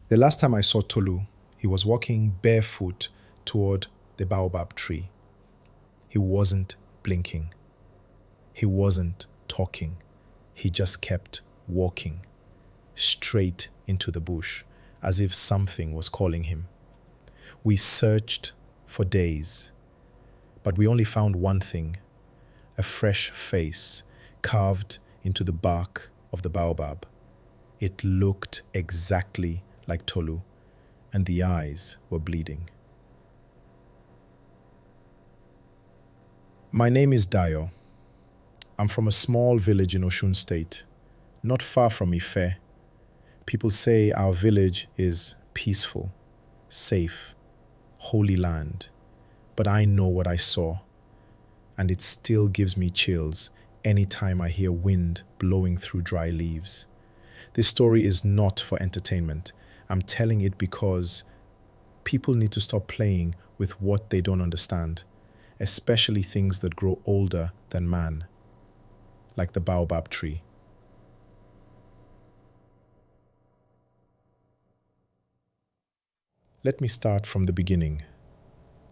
The last time I saw Tolu, he was walking barefoot toward the Baobab tree. He wasn't blinking. He wasn't talking. He just kept walking straight into the bush as if something was calling him. We searched for days, but we only found one thing: a fresh face carved into the bark of the baobab. It looked exactly like Tolu, and the eyes were bleeding. My name is Dayo. I'm from a small village in Osun State, not far from Ife. People say our village is peaceful, safe, holy land. But I know what I saw, and it still gives me chills anytime I hear wind blowing through dry leaves. This story is not for entertainment. I'm telling it because people need to stop playing with what they don't understand, especially things that grow older than man, like the baobab tree. Let me start from the beginning.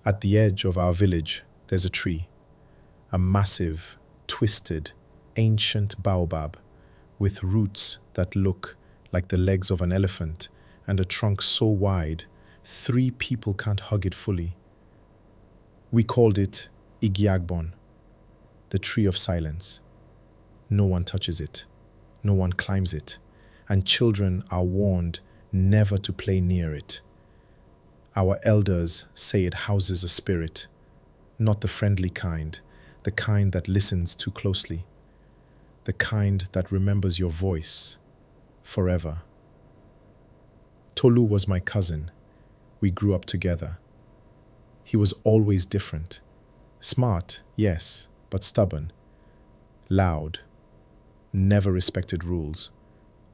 At the edge of our village, there's a tree, a massive, twisted, ancient baobab with roots that look like the legs of an elephant and a trunk so wide, 3 people can't hug it fully. We called it Igiagbon, the tree of silence. No one touches it, no one climbs it, and children are warned never to play near it. Our elders say it houses a spirit, not the friendly kind, the kind that listens too closely, the kind that remembers your voice forever. Tolu was my cousin. We grew up together. He was always different. Smart, yes, but stubborn. Loud. Never respected rules.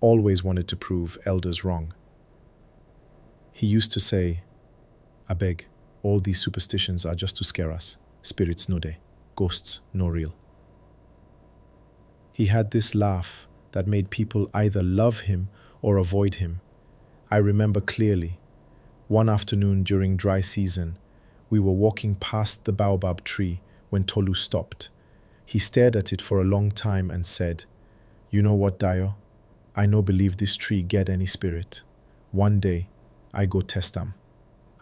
Always wanted to prove elders wrong. He used to say, "I beg, all these superstitions are just to scare us. Spirits no dey, ghosts no real." He had this laugh that made people either love him or avoid him. I remember clearly, one afternoon during dry season, we were walking past the baobab tree when Tolu stopped. He stared at it for a long time and said, "You know what, Dayo? I no believe this tree get any spirit. One day, I go test am."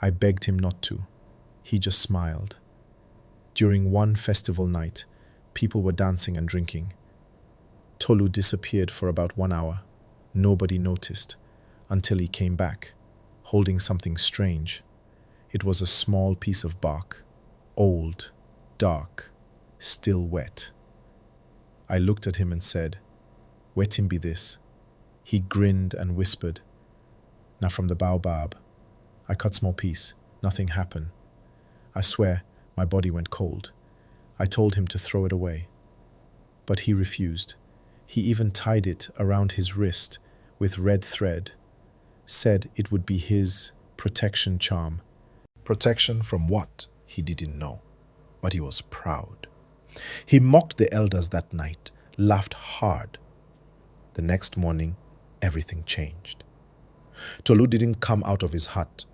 I begged him not to. He just smiled. During one festival night, people were dancing and drinking. Tolu disappeared for about 1 hour. Nobody noticed until he came back, holding something strange. It was a small piece of bark, old, dark, still wet. I looked at him and said, "Wet him be this." He grinned and whispered, "Now from the baobab. I cut small piece. Nothing happened." I swear my body went cold. I told him to throw it away. But he refused. He even tied it around his wrist with red thread. Said it would be his protection charm. Protection from what? He didn't know. But he was proud. He mocked the elders that night, laughed hard. The next morning, everything changed. Tolu didn't come out of his hut.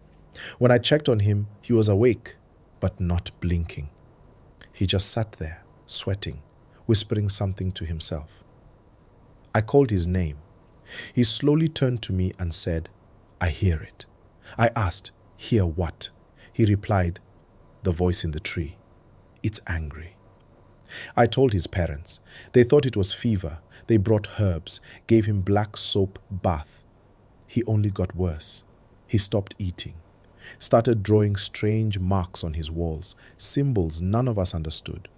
When I checked on him, he was awake, but not blinking. He just sat there, sweating, whispering something to himself. I called his name. He slowly turned to me and said, "I hear it." I asked, "Hear what?" He replied, "The voice in the tree. It's angry." I told his parents. They thought it was fever. They brought herbs, gave him black soap bath. He only got worse. He stopped eating, started drawing strange marks on his walls, symbols none of us understood.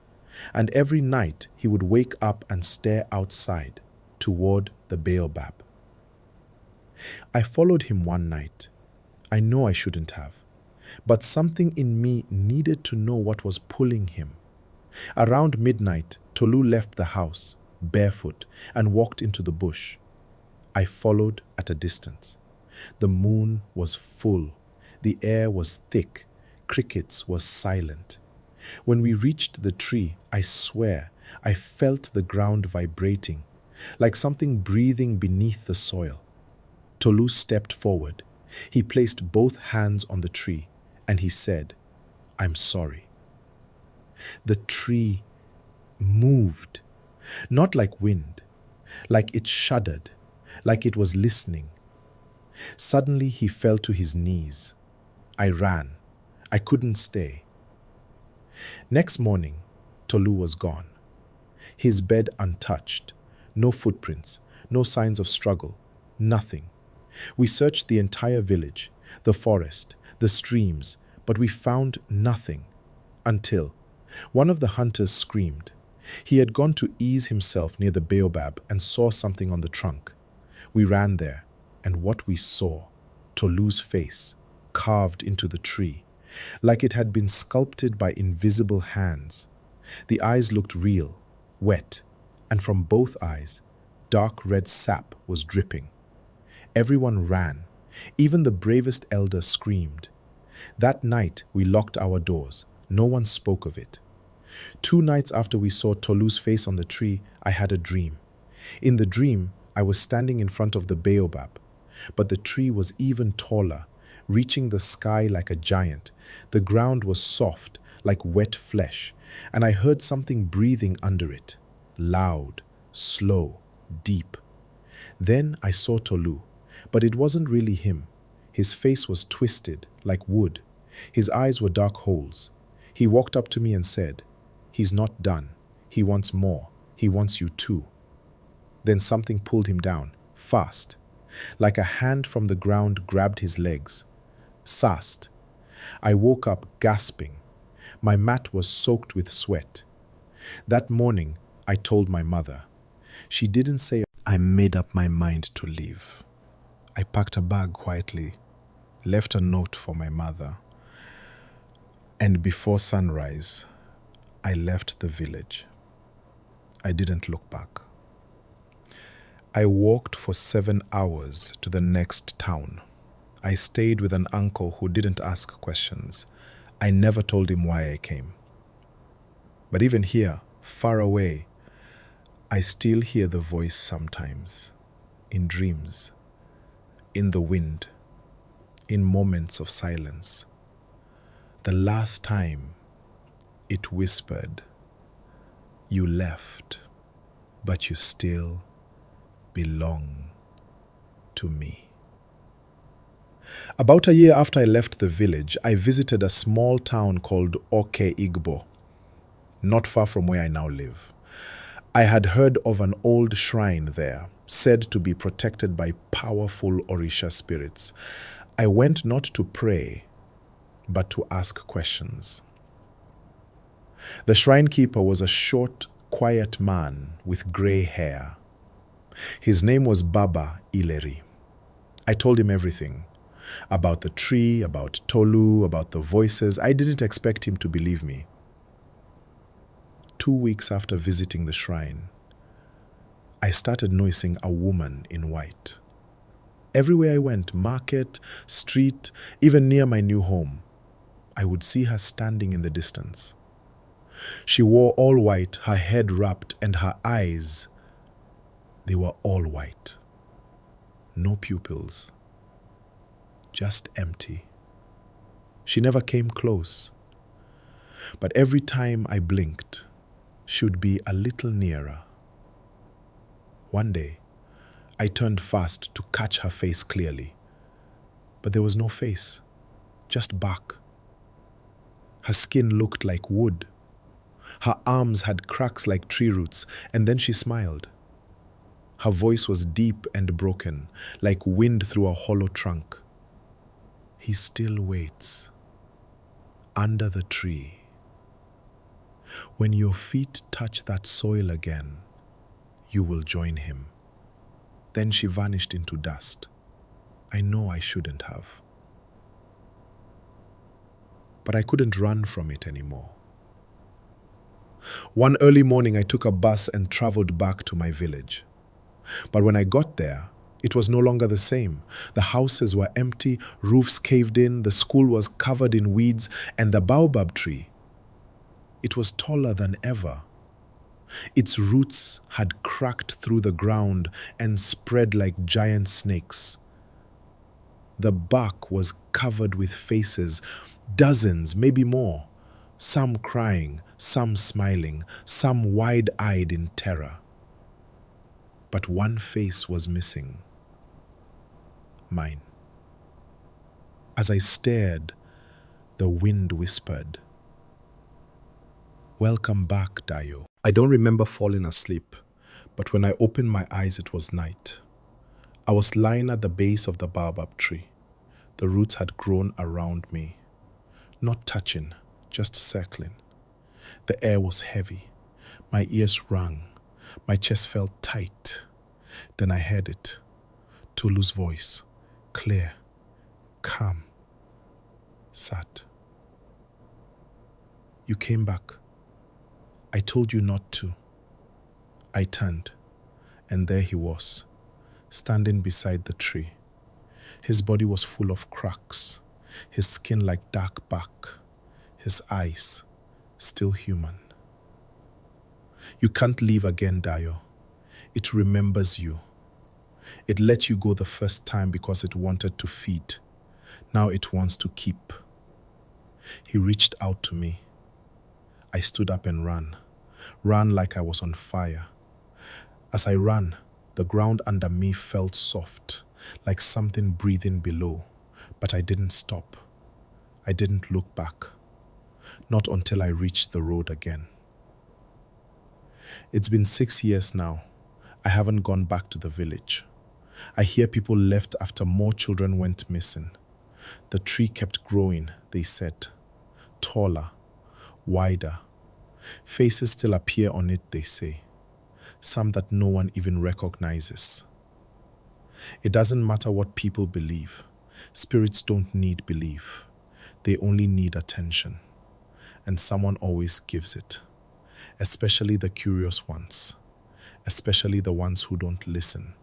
And every night he would wake up and stare outside toward the baobab. I followed him one night. I know I shouldn't have, but something in me needed to know what was pulling him. Around midnight, Tolu left the house, barefoot, and walked into the bush. I followed at a distance. The moon was full. The air was thick. Crickets were silent. When we reached the tree, I swear, I felt the ground vibrating, like something breathing beneath the soil. Tolu stepped forward. He placed both hands on the tree and he said, "I'm sorry." The tree moved, not like wind, like it shuddered, like it was listening. Suddenly he fell to his knees. I ran. I couldn't stay. Next morning, Tolu was gone. His bed untouched. No footprints, no signs of struggle, nothing. We searched the entire village, the forest, the streams, but we found nothing until one of the hunters screamed. He had gone to ease himself near the Baobab and saw something on the trunk. We ran there, and what we saw, Tolu's face, carved into the tree, like it had been sculpted by invisible hands. The eyes looked real, wet, and from both eyes, dark red sap was dripping. Everyone ran. Even the bravest elder screamed. That night, we locked our doors. No one spoke of it. 2 nights after we saw Tolu's face on the tree, I had a dream. In the dream, I was standing in front of the Baobab, but the tree was even taller, reaching the sky like a giant. The ground was soft, like wet flesh, and I heard something breathing under it, loud, slow, deep. Then I saw Tolu, but it wasn't really him. His face was twisted, like wood. His eyes were dark holes. He walked up to me and said, "He's not done. He wants more. He wants you too." Then something pulled him down, fast. Like a hand from the ground grabbed his legs. Sassed. I woke up gasping. My mat was soaked with sweat. That morning, I told my mother. She didn't say I made up my mind to leave. I packed a bag quietly, left a note for my mother, and before sunrise, I left the village. I didn't look back. I walked for 7 hours to the next town. I stayed with an uncle who didn't ask questions. I never told him why I came. But even here, far away, I still hear the voice sometimes, in dreams, in the wind, in moments of silence. The last time it whispered, "You left, but you still belong to me." About a year after I left the village, I visited a small town called Oke Igbo, not far from where I now live. I had heard of an old shrine there, said to be protected by powerful Orisha spirits. I went not to pray, but to ask questions. The shrine keeper was a short, quiet man with grey hair. His name was Baba Ileri. I told him everything. About the tree, about Tolu, about the voices. I didn't expect him to believe me. 2 weeks after visiting the shrine, I started noticing a woman in white. Everywhere I went, market, street, even near my new home, I would see her standing in the distance. She wore all white, her head wrapped, and her eyes, they were all white. No pupils. Just empty. She never came close. But every time I blinked, she would be a little nearer. One day, I turned fast to catch her face clearly. But there was no face, just bark. Her skin looked like wood. Her arms had cracks like tree roots, and then she smiled. Her voice was deep and broken, like wind through a hollow trunk. "He still waits under the tree. When your feet touch that soil again, you will join him." Then she vanished into dust. I know I shouldn't have. But I couldn't run from it anymore. One early morning, I took a bus and traveled back to my village. But when I got there, it was no longer the same. The houses were empty, roofs caved in, the school was covered in weeds, and the baobab tree, it was taller than ever. Its roots had cracked through the ground and spread like giant snakes. The bark was covered with faces, dozens, maybe more. Some crying, some smiling, some wide-eyed in terror. But one face was missing. Mine. As I stared, the wind whispered, "Welcome back, Dayo." I don't remember falling asleep, but when I opened my eyes, it was night. I was lying at the base of the Baobab tree. The roots had grown around me, not touching, just circling. The air was heavy. My ears rang. My chest felt tight. Then I heard it. Tolu's voice, clear, calm, sad. "You came back. I told you not to." I turned, and there he was, standing beside the tree. His body was full of cracks, his skin like dark bark, his eyes still human. "You can't leave again, Dayo. It remembers you. It let you go the first time because it wanted to feed. Now it wants to keep." He reached out to me. I stood up and ran like I was on fire. As I ran, the ground under me felt soft, like something breathing below, but I didn't stop. I didn't look back, not until I reached the road again. It's been 6 years now. I haven't gone back to the village. I hear people left after more children went missing. The tree kept growing, they said, taller, wider. Faces still appear on it, they say, some that no one even recognizes. It doesn't matter what people believe. Spirits don't need belief. They only need attention. And someone always gives it, especially the curious ones, especially the ones who don't listen,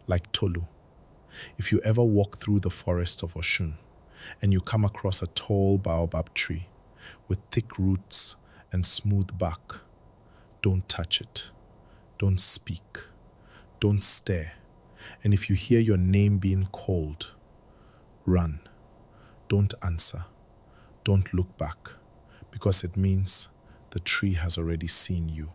like Tolu. If you ever walk through the forest of Oshun and you come across a tall baobab tree with thick roots and smooth bark, don't touch it, don't speak, don't stare. And if you hear your name being called, run. Don't answer. Don't look back, because it means the tree has already seen you.